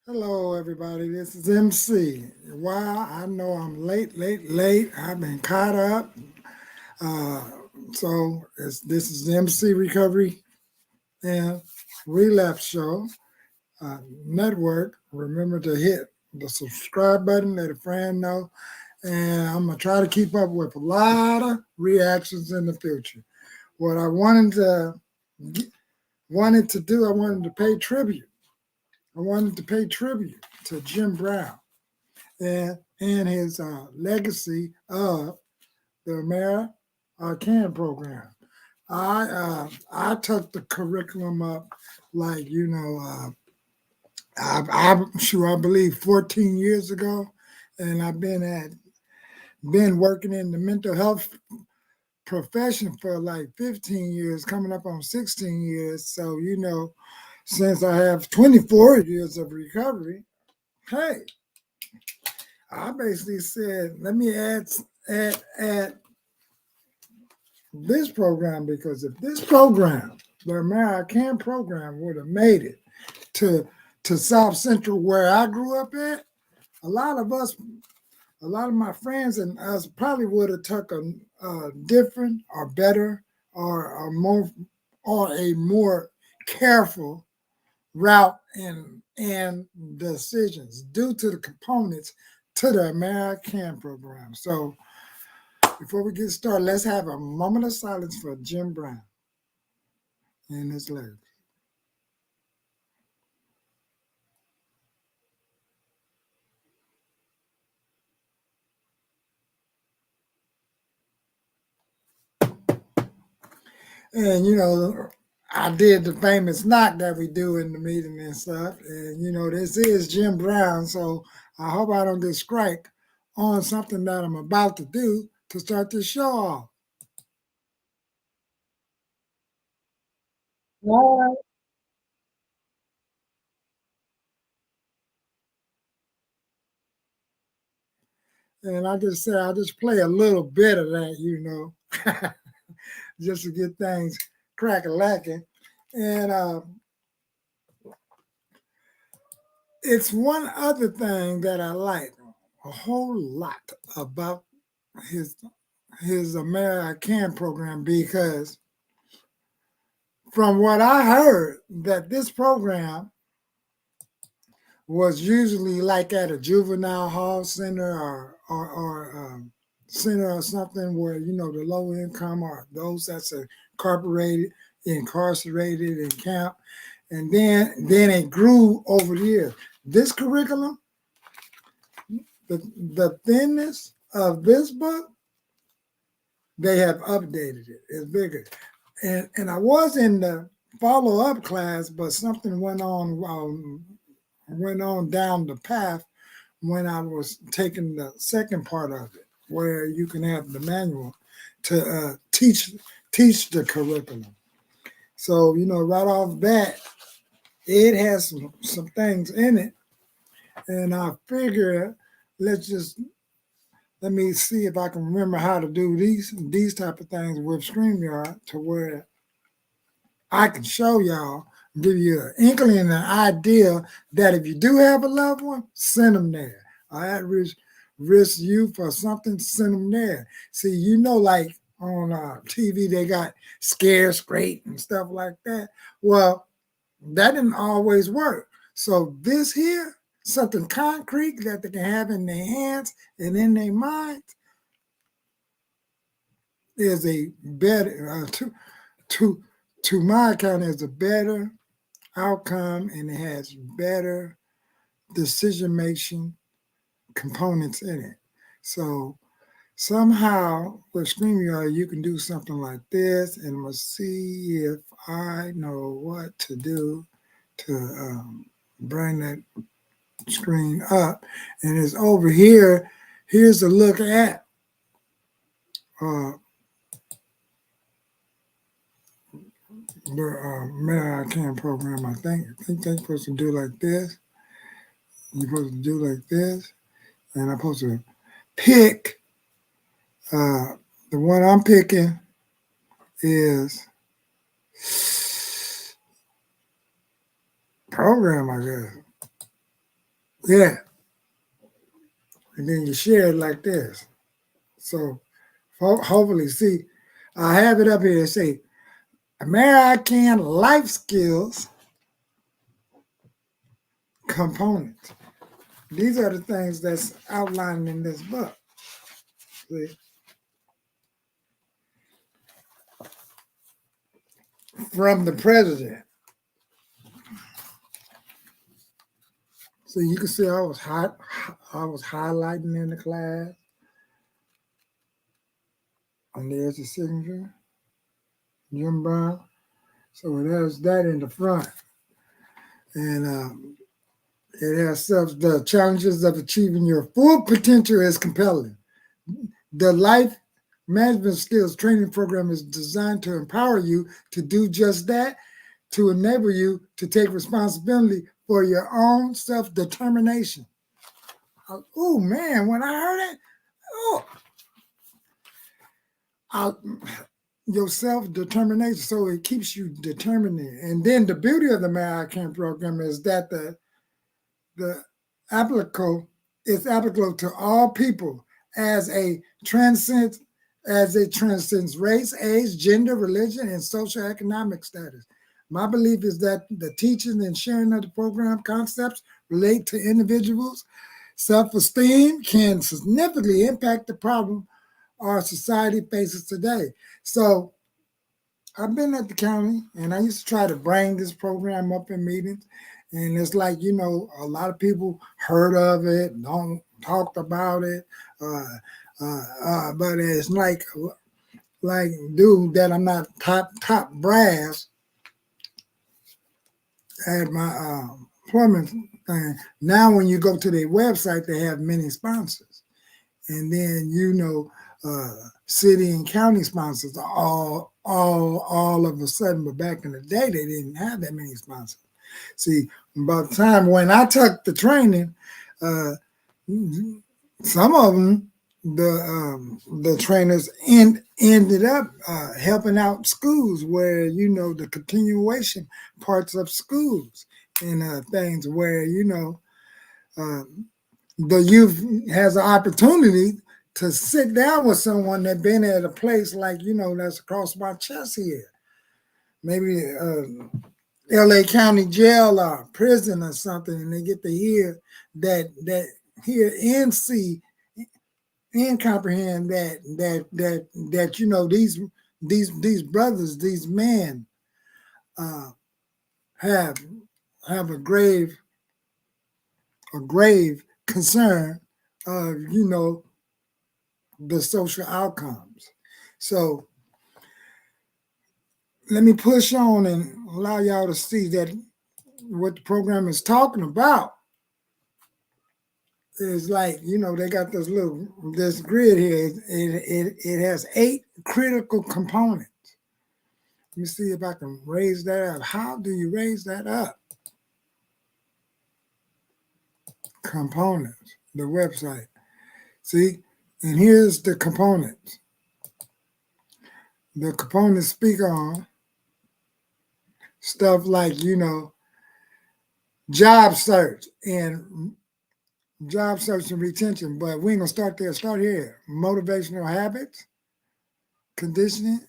Hello, everybody. This is MC. Wow, I know I'm late. I've been caught up. Uh, this is the MC Recovery and Relapse Show Network. Remember to hit the subscribe button, let a friend know, and I'm gonna try to keep up with a lot of reactions in the future. What I wanted to do, I wanted to pay tribute. I wanted to pay tribute to Jim Brown and his legacy of the Amer-I-Can program. I took the curriculum up like I'm sure I believe 14 years ago, and I've been working in the mental health profession for like 15 years, coming up on 16 years. So since I have 24 years of recovery, hey, I basically said, let me add this program because if this program, the Amer-I-Can program, would have made it to South Central where I grew up at, a lot of us, a lot of my friends and us probably would have took a different or better or a more careful route and decisions due to the components to the Amer-I-Can program. So before we get started, let's have a moment of silence for Jim Brown and his lyrics. And I did the famous knock that we do in the meeting and stuff. And this is Jim Brown, so I hope I don't get strike on something that I'm about to do to start this show off. All right. And I just say I'll just play a little bit of that, just to get things crack a lacking. And it's one other thing that I like a whole lot about his Amer-I-Can program because from what I heard that this program was usually like at a juvenile hall center or center or something where the low income or those that's incarcerated in camp, and then it grew over the years. This curriculum, the thinness of this book, they have updated it. It's bigger. And I was in the follow up class, but something went on down the path when I was taking the second part of it, where you can have the manual to teach the curriculum. So right off bat, it has some things in it, and I figure let's just let me see if I can remember how to do these type of things with StreamYard to where I can show y'all, give you an inkling and an idea that if you do have a loved one, send them there. I at risk you for something, send them there. See, like on TV, they got scare scrape and stuff like that. Well, that didn't always work. So this here, something concrete that they can have in their hands and in their minds, is a better to to my account is a better outcome, and it has better decision making components in it. So somehow with StreamYard, you can do something like this, and we'll see if I know what to do to bring that screen up. And it's over here. Here's a look at uh, the Amer-I-Can program. I think they're supposed to do like this. You're supposed to do like this, and I'm supposed to pick. Uh, the one I'm picking is program, I guess. Yeah. And then you share it like this. So hopefully, see, I have it up here. It say, Amer-I-Can life skills components. These are the things that's outlined in this book. See? From the president. So you can see I was highlighting in the class. And there's the signature, Jim Brown. So it has that in the front. And it has stuff, the challenges of achieving your full potential is compelling. The life management skills training program is designed to empower you to do just that, to enable you to take responsibility for your own self-determination. Oh man, when I heard it, your self-determination, so it keeps you determined. And then the beauty of the Amer-I-Can program is that the applicable is applicable to all people as a transcends race, age, gender, religion, and socioeconomic status. My belief is that the teaching and sharing of the program concepts relate to individuals' self-esteem can significantly impact the problem our society faces today. So I've been at the county and I used to try to bring this program up in meetings. And it's like, a lot of people heard of it, don't talked about it. But it's like, dude, that I'm not top brass at my employment thing. Now, when you go to their website, they have many sponsors. And then, city and county sponsors all of a sudden, but back in the day, they didn't have that many sponsors. See, by the time when I took the training, some of them, the trainers ended up helping out schools where, the continuation parts of schools and things where, the youth has an opportunity to sit down with someone that been at a place like, that's across my chest here. Maybe LA County jail or prison or something, and they get to hear hear and see and comprehend that these brothers, these men have a grave concern of the social outcomes. So let me push on and allow y'all to see that what the program is talking about is like, they got this grid here. It has 8 critical components. Let me see if I can raise that up. How do you raise that up? Components, the website. See, and here's the components. The components speak on stuff like, job search and retention, but we ain't gonna start there. Start here. Motivational habits, conditioning,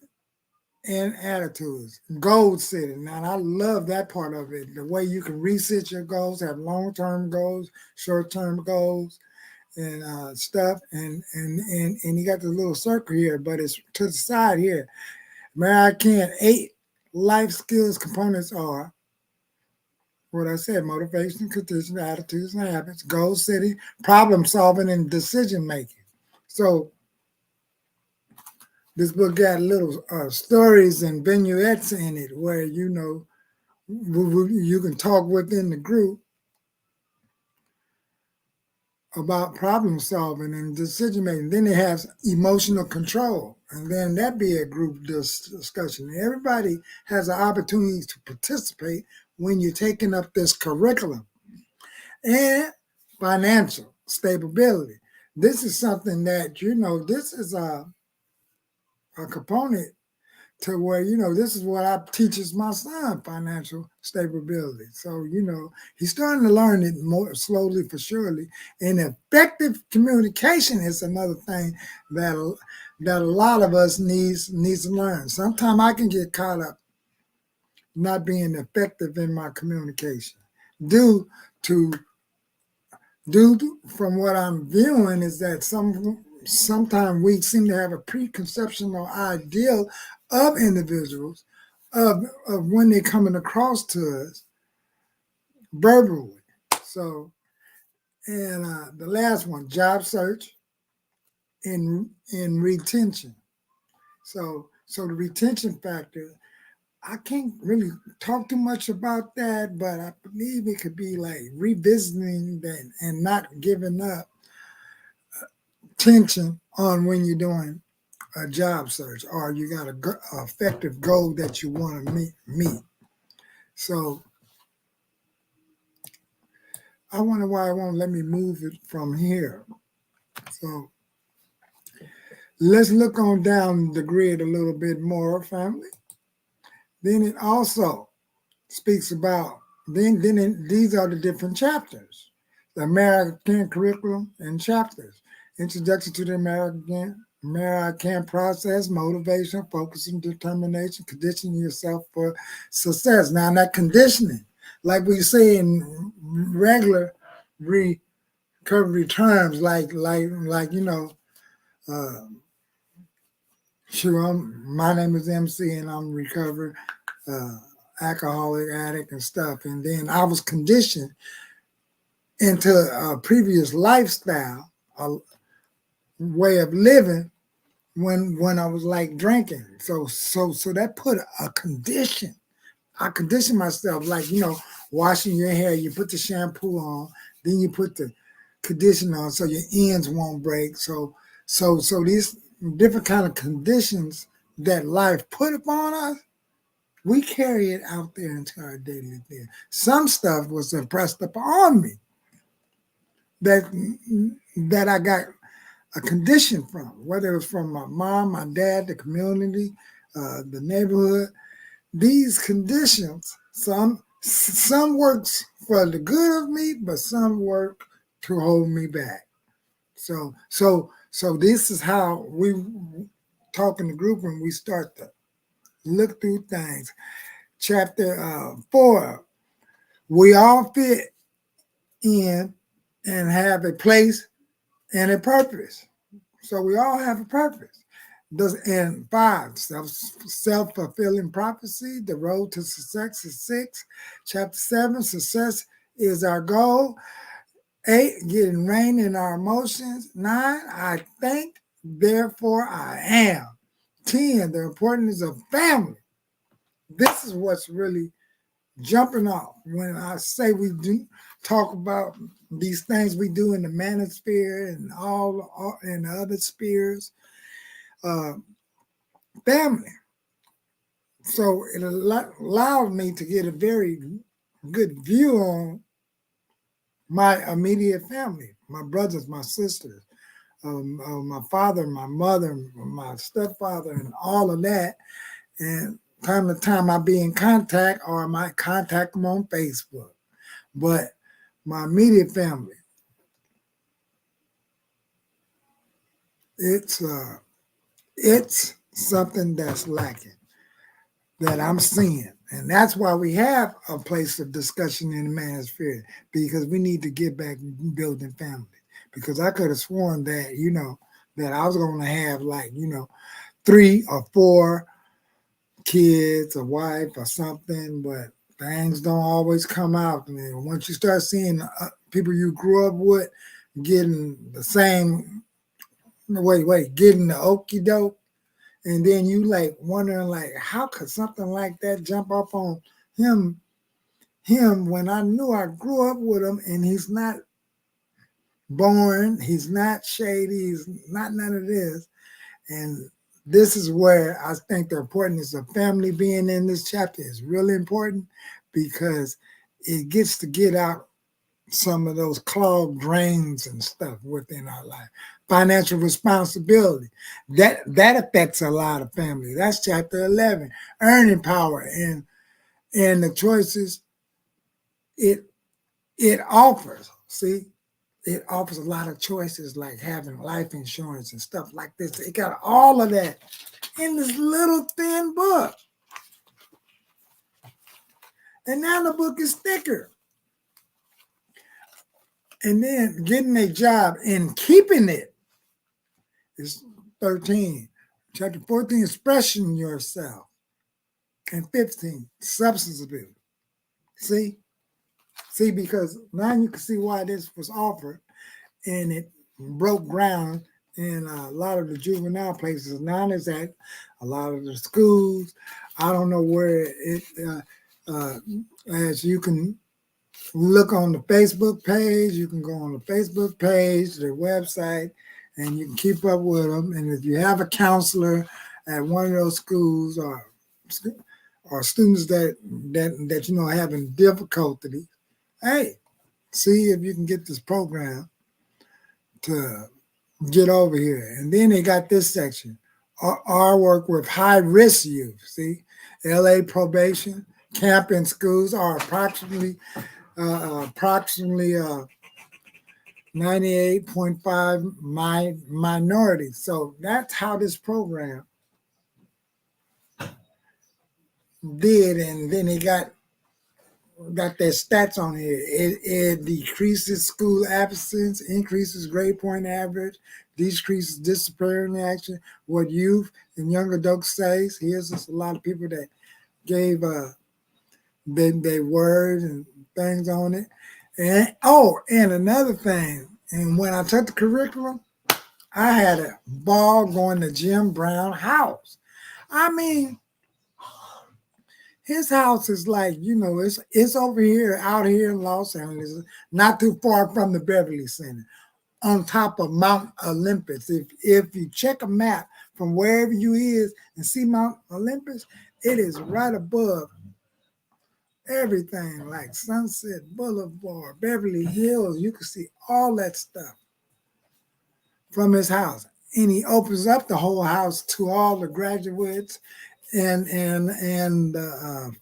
and attitudes. Goal setting. Now, I love that part of it. The way you can reset your goals, have long-term goals, short-term goals, and stuff. And you got the little circle here, but it's to the side here. Amer-I-Can 8 life skills components are what I said: motivation, conditioning, attitudes, and habits, goal setting, problem solving, and decision making. So this book got little stories and vignettes in it where, you can talk within the group about problem solving and decision making. Then it has emotional control. And then that be a group discussion. Everybody has an opportunity to participate when you're taking up this curriculum. And financial stability. This is something that, this is a component to where, this is what I teaches my son, financial stability. So, he's starting to learn it more slowly for surely. And effective communication is another thing that a lot of us needs to learn. Sometimes I can get caught up not being effective in my communication due to from what I'm viewing is that sometimes we seem to have a preconception or ideal of individuals of when they're coming across to us verbally. So, and the last one, job search and retention. So the retention factor, I can't really talk too much about that, but I believe it could be like revisiting that and not giving up tension on when you're doing a job search or you got a effective goal that you want to meet. So I wonder why it won't let me move it from here. So let's look on down the grid a little bit more, family. Then it also speaks about, these are the different chapters. The Amer-I-Can curriculum and chapters. Introduction to the Amer-I-Can process, motivation, focus, and determination, conditioning yourself for success. Now, that conditioning, like we say in regular recovery terms, sure, my name is MC and I'm recovered alcoholic, addict, and stuff. And then I was conditioned into a previous lifestyle, a way of living when I was like drinking. So that put a condition. I conditioned myself like, washing your hair, you put the shampoo on, then you put the conditioner on so your ends won't break. So these different kind of conditions that life put upon us, we carry it out there into our daily life. Some stuff was impressed upon me that I got a condition from, whether it was from my mom, my dad, the community, the neighborhood. These conditions, some works for the good of me, but some work to hold me back. So this is how we talk in the group when we start to look through things. Chapter 4, we all fit in and have a place and a purpose. So we all have a purpose. And 5, self-fulfilling prophecy, the road to success is 6. Chapter 7, success is our goal. 8, getting rain in our emotions. 9, I think, therefore I am. 10, the importance of family. This is what's really jumping off when I say we do talk about these things we do in the manosphere and all in the other spheres. Family. So it allowed me to get a very good view on my immediate family, my brothers, my sisters, my father, my mother, my stepfather, and all of that. And time to time I be in contact or I might contact them on Facebook. But my immediate family, it's something that's lacking that I'm seeing. And that's why we have a place of discussion in the manosphere, because we need to get back building family. Because I could have sworn that, that I was going to have 3 or 4 kids, a wife or something, but things don't always come out. And once you start seeing people you grew up with getting the same, getting the okie doke, and then you wondering how could something like that jump up on him when I knew I grew up with him, and he's not boring, he's not shady, he's not none of this. And this is where I think the importance of family being in this chapter is really important, because it gets to get out some of those clogged drains and stuff within our life. Financial responsibility. That affects a lot of families. That's chapter 11. Earning power and the choices it it offers. See, it offers a lot of choices like having life insurance and stuff like this. It got all of that in this little thin book. And now the book is thicker. And then getting a job and keeping it is 13. Chapter 14, expressing yourself. And 15, substance abuse. See, because now you can see why this was offered, and it broke ground in a lot of the juvenile places. Now it's at a lot of the schools. I don't know where it, as you can look on the Facebook page, you can go on the Facebook page, their website, and you can keep up with them. And if you have a counselor at one of those schools or students that you know having difficulty, hey, see if you can get this program to get over here. And then they got this section, our work with high-risk youth. See, LA probation, camp and schools are approximately 98.5 minorities. So that's how this program did. And then they got their stats on here. It decreases school absence, increases grade point average, decreases disciplinary action. What youth and young adults say. Here's just a lot of people that gave their words and things on it. And another thing. And when I took the curriculum, I had a ball going to Jim Brown's house. I mean, his house is like, you know, it's over here, out here in Los Angeles, not too far from the Beverly Center, on top of Mount Olympus. If you check a map from wherever you is and see Mount Olympus, it is right above everything, like Sunset Boulevard, Beverly Hills. You can see all that stuff from his house. And he opens up the whole house to all the graduates and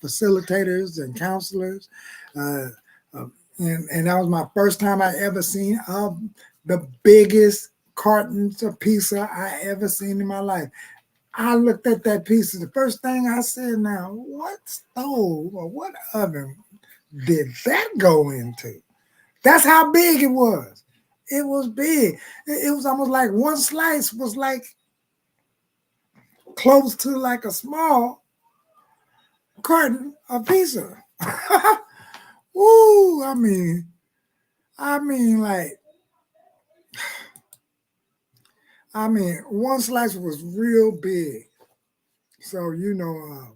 facilitators and counselors, and that was my first time I ever seen the biggest cartons of pizza I ever seen in my life. I looked at that pizza. The first thing I said, now, what stove or what oven did that go into? That's how big it was. It was big. It was almost like one slice was like close to like a small carton of pizza. Ooh, I mean, one slice was real big. So, you know,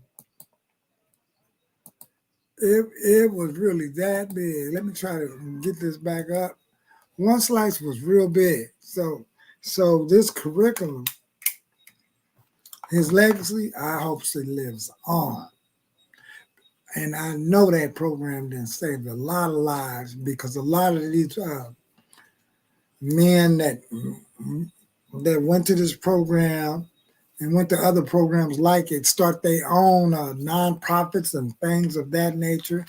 it was really that big. Let me try to get this back up. One slice was real big. So this curriculum, his legacy, I hope it lives on. And I know that program then saved a lot of lives, because a lot of these men that went to this program and went to other programs like it, start their own nonprofits and things of that nature,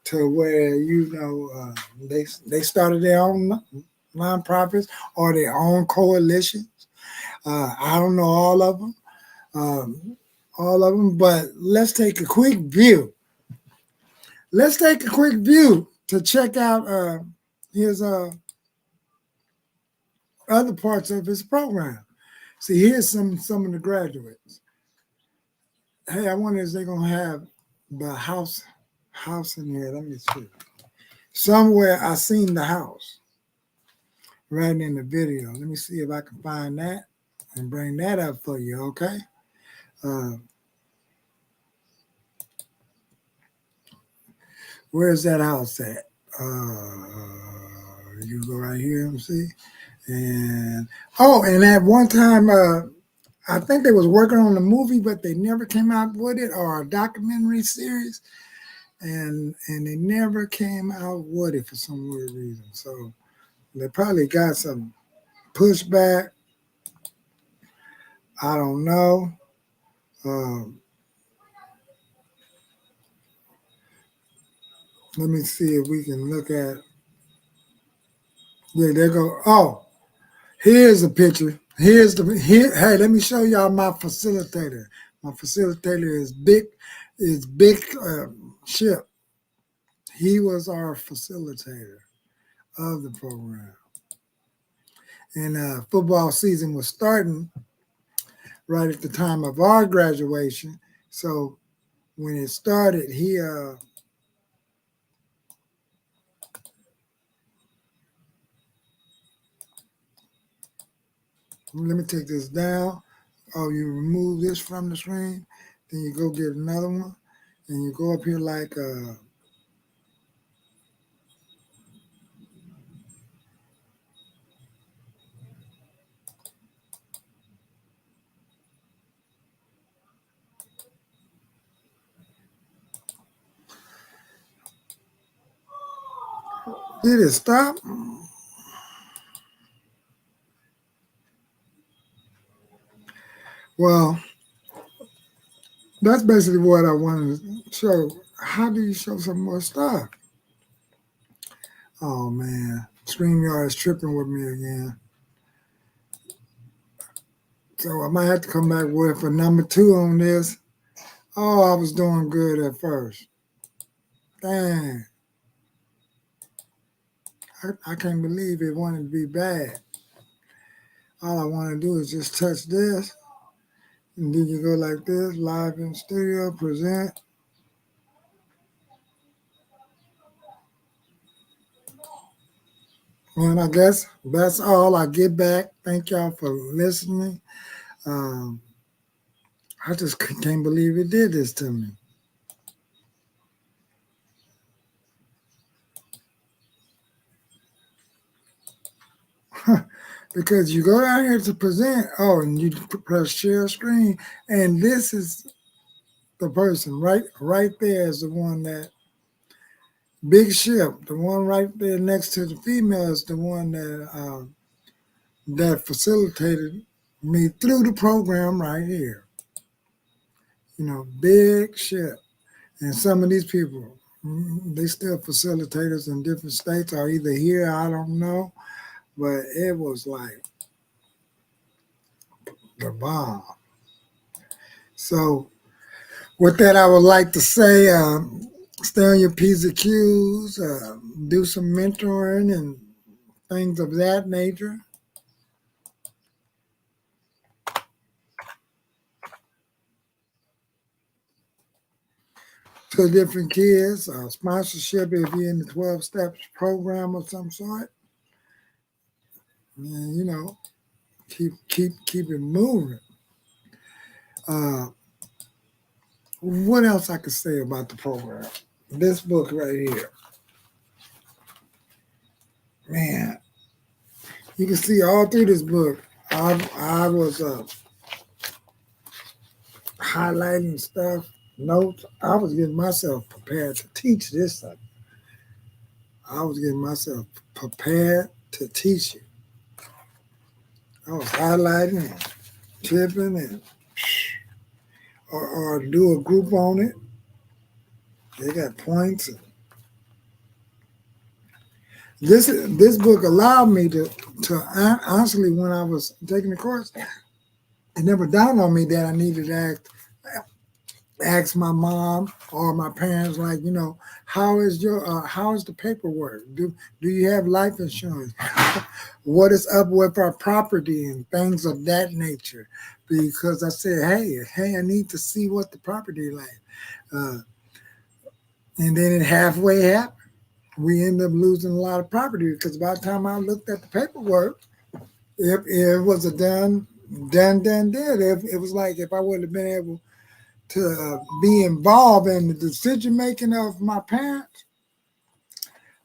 to where, you know, they started their own nonprofits or their own coalitions. I don't know all of them, but let's take a quick view. Let's take a quick view to check out his other parts of his program. See, here's some of the graduates. Hey, I wonder if they're gonna have the house in here. Let me see. Somewhere I seen the house right in the video. Let me see if I can find that and bring that up for you. Okay. Where's that house at? You go right here and see. And at one time, I think they was working on a movie, but they never came out with it, or a documentary series. and they never came out with it for some weird reason. So they probably got some pushback. I don't know. Um, Let me see if we can look at. Yeah, there go. Oh, here's a picture. Here's the here. Hey, let me show y'all my facilitator. My facilitator is big. Is big Ship. He was our facilitator of the program, and football season was starting right at the time of our graduation. So when it started, he let me take this down. Oh, you remove this from the screen, then you go get another one, and you go up here like did it stop? Well, that's basically what I wanted to show. How do you show some more stuff? Oh man, StreamYard is tripping with me again. So I might have to come back with a number two on this. Oh, I was doing good at first. Dang, I can't believe it wanted to be bad. All I want to do is just touch this, and then you go like this, live in studio, present. And I guess that's all I get back. Thank y'all for listening. Um, I just can't believe it did this to me. Because you go down here to present, oh, and you press share screen, and this is the person right there is the one that big ship, the one right there next to the female is the one that facilitated me through the program right here. You know, big ship, and some of these people, they still facilitators in different states or either here, I don't know, but it was like the bomb. So with that, I would like to say, stay on your P's and Q's, do some mentoring and things of that nature. To different kids, sponsorship if you're in the 12 steps program of some sort. And, you know, keep it moving. Uh, what else I could say about the program? This book right here, man, you can see all through this book. I was highlighting stuff, notes. I was getting myself prepared to teach this subject. I was getting myself prepared to teach it. I was highlighting and tipping and or do a group on it. They got points. This book allowed me to honestly, when I was taking the course, it never dawned on me that I needed to ask my mom or my parents, like, you know, how is the paperwork? Do you have life insurance? What is up with our property and things of that nature? Because I said, hey, I need to see what the property like. And then it halfway happened. We ended up losing a lot of property because by the time I looked at the paperwork, it was a done. It was like if I would have been able to be involved in the decision making of my parents,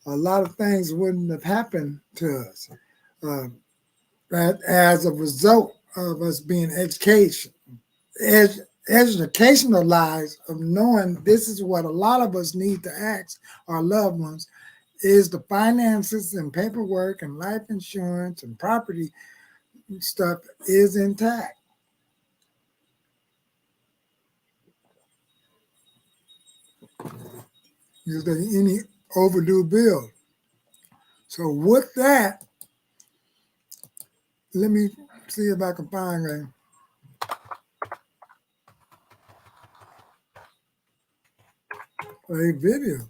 a lot of things wouldn't have happened to us. As a result of us being educationalized of knowing this is what a lot of us need to ask our loved ones is the finances and paperwork and life insurance and property stuff is intact. Is there any overdue bill? So with that, let me see if I can find a video.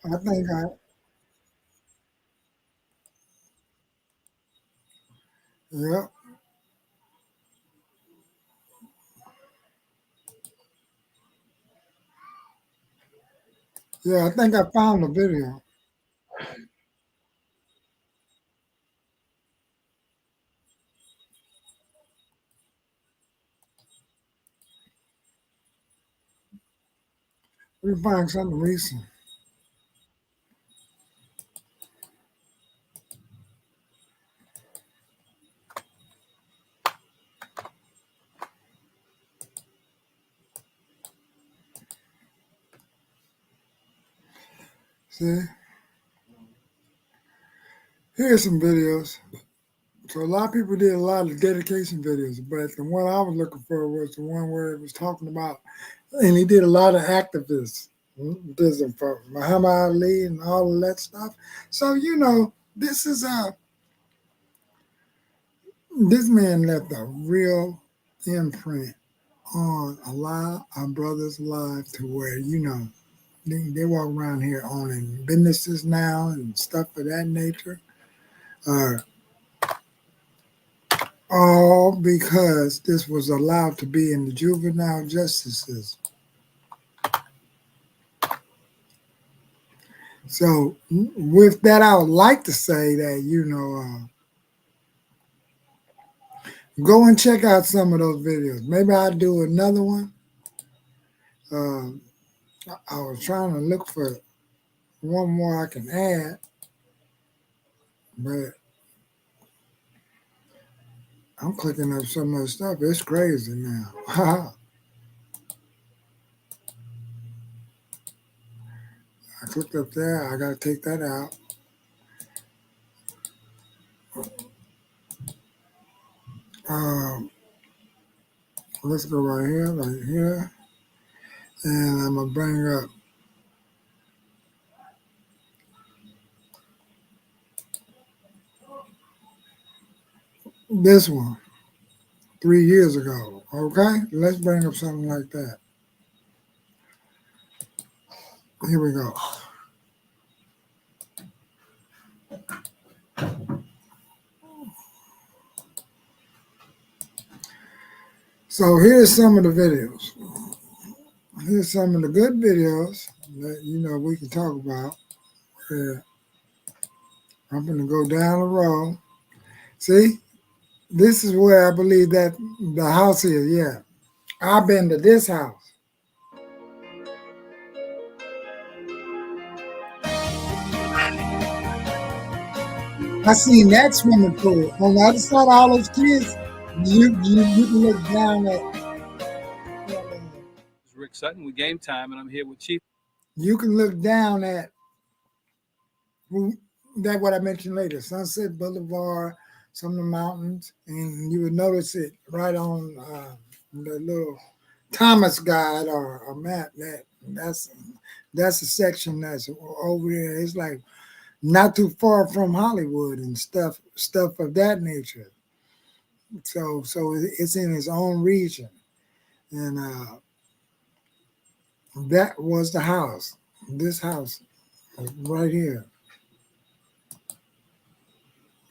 I think yeah, yeah, I think I found the video. We find something recent. See, here's some videos. So a lot of people did a lot of dedication videos, but the one I was looking for was the one where it was talking about, and he did a lot of activism for Muhammad Ali and all of that stuff. So this is this man left a real imprint on a lot of brothers' lives to where they walk around here owning businesses now and stuff of that nature. Uh, all because this was allowed to be in the juvenile justice system. So, with that, I would like to say that, go and check out some of those videos. Maybe I'll do another one. Uh, I was trying to look for one more I can add, but I'm clicking up so much stuff. It's crazy now. I clicked up there. I got to take that out. Um, let's go right here, and I'm gonna bring up this one 3 years ago. Okay, let's bring up something like that. Here we go. So here's some of the videos. Here's some of the good videos that we can talk about. Yeah, I'm gonna go down the road. See, this is where I believe that the house is. Yeah, I've been to this house. I seen that swimming pool on the other side of all those kids. You can look down at. Rick Sutton with Game Time, and I'm here with Chief. You can look down at that what I mentioned later, Sunset Boulevard, some of the mountains, and you would notice it right on the little Thomas guide or a map. That's a section that's over there. It's like not too far from Hollywood and stuff of that nature. So it's in its own region, and that was the house. This house right here.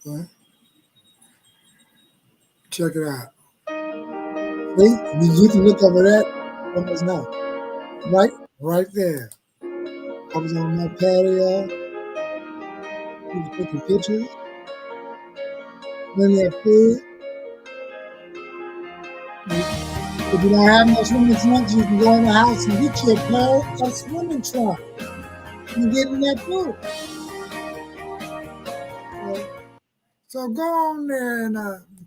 Right? Check it out. See, you can look over that almost now. Right there. I was on my patio. He was taking pictures. Plenty of food. If you don't have no swimming trunks, you can go in the house and get you a pair of swimming trunks and get in that pool. So go on there and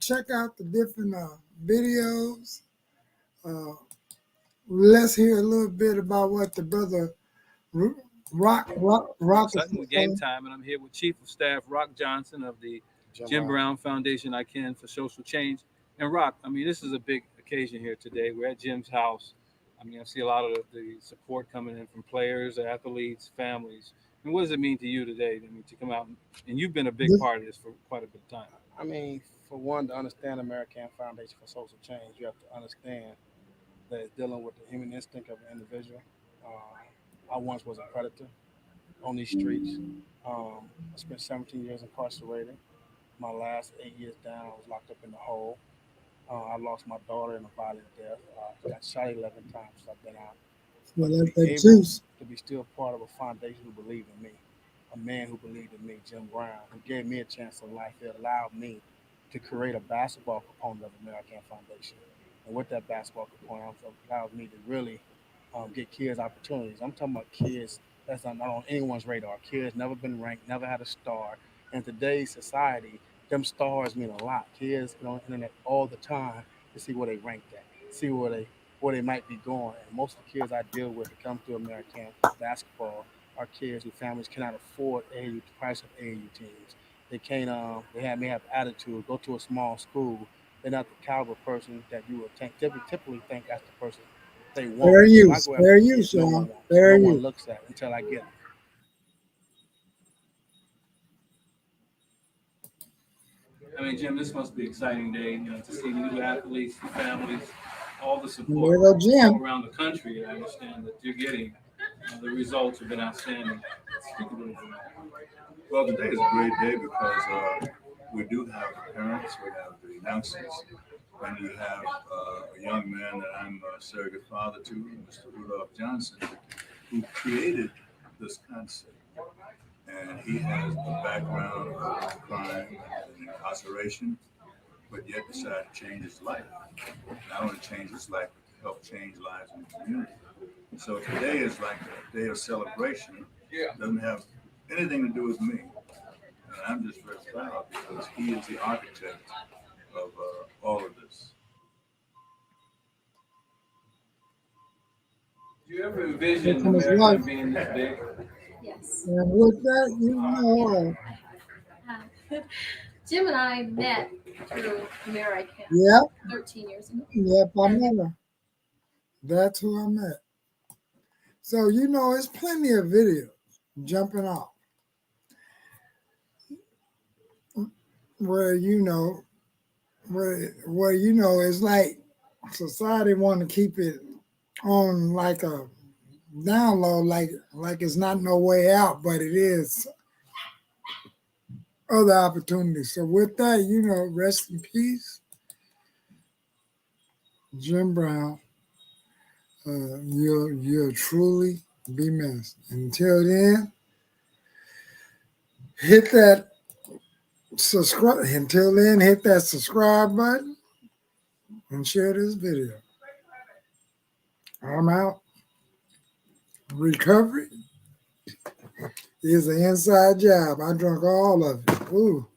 check out the different videos. Uh, let's hear a little bit about what the brother Rock is Sutton with Game saying. Time, and I'm here with Chief of Staff Rock Johnson of the Jim Jim Brown. Brown Foundation I-Can for Social Change. And Rock, I mean, this is a big occasion here today. We're at Jim's house. I mean, I see a lot of the support coming in from players, athletes, families. And what does it mean to you today? I mean, to come out and you've been a big This, part of this for quite a bit of time. I mean, for one, to understand Amer-I-Can Foundation for Social Change, you have to understand that it's dealing with the human instinct of an individual. I once was a predator on these streets. I spent 17 years incarcerated. My last 8 years down, I was locked up in the hole. I lost my daughter in a violent death. Got shot 11 times since I've been out. well, But to that's be that able juice. to be still part of a foundation who believed in me, a man who believed in me, Jim Brown, who gave me a chance in life, it allowed me to create a basketball component of the Amer-I-Can Foundation. And with that basketball component, it allowed me to really get kids opportunities. I'm talking about kids that's not on anyone's radar. Kids never been ranked, never had a star. In today's society, them stars mean a lot. Kids get on the internet all the time to see where they ranked at, see where they might be going. And most of the kids I deal with that come through Amer-I-Can basketball are kids whose families cannot afford the price of AAU teams. They can't. May have attitude. Go to a small school. They're not the caliber person that you would typically think that's the person they want. So I go after Fair the use, kids no y'all. one wants, Fair no one use. looks at until I get them. I mean, Jim, this must be an exciting day, you know, to see new athletes, families, all the And there support go all Jim. around the country. I understand that you're getting. The results have been outstanding. Speak a little bit. Well, today is a great day because we do have the parents, we have the youngsters, and you have a young man that I'm a surrogate father to, Mr. Rudolph Johnson, who created this concept. And he has a background of crime and incarceration, but yet decided to change his life. Not only change his life, but to help change lives in the community. So today is like a day of celebration. It doesn't have anything to do with me. And I'm just very proud because he is the architect of all of this. Do you ever Here envision comes his wife. American being this big? Yes, And with that, you know, I have. Jim and I met through Amer-I-Can yep, 13 years ago. yep, I And met her. That's who I met. So, you know, it's plenty of videos jumping off where, you know, where you know, it's like society want to keep it on like a down low, like it's not no way out, but it is other opportunities. So with that, you know, rest in peace, Jim Brown. You'll truly be missed. Until then, hit that subscribe. Until then, hit that subscribe button and share this video. I'm out. Recovery is an inside job. I drunk all of it. Ooh.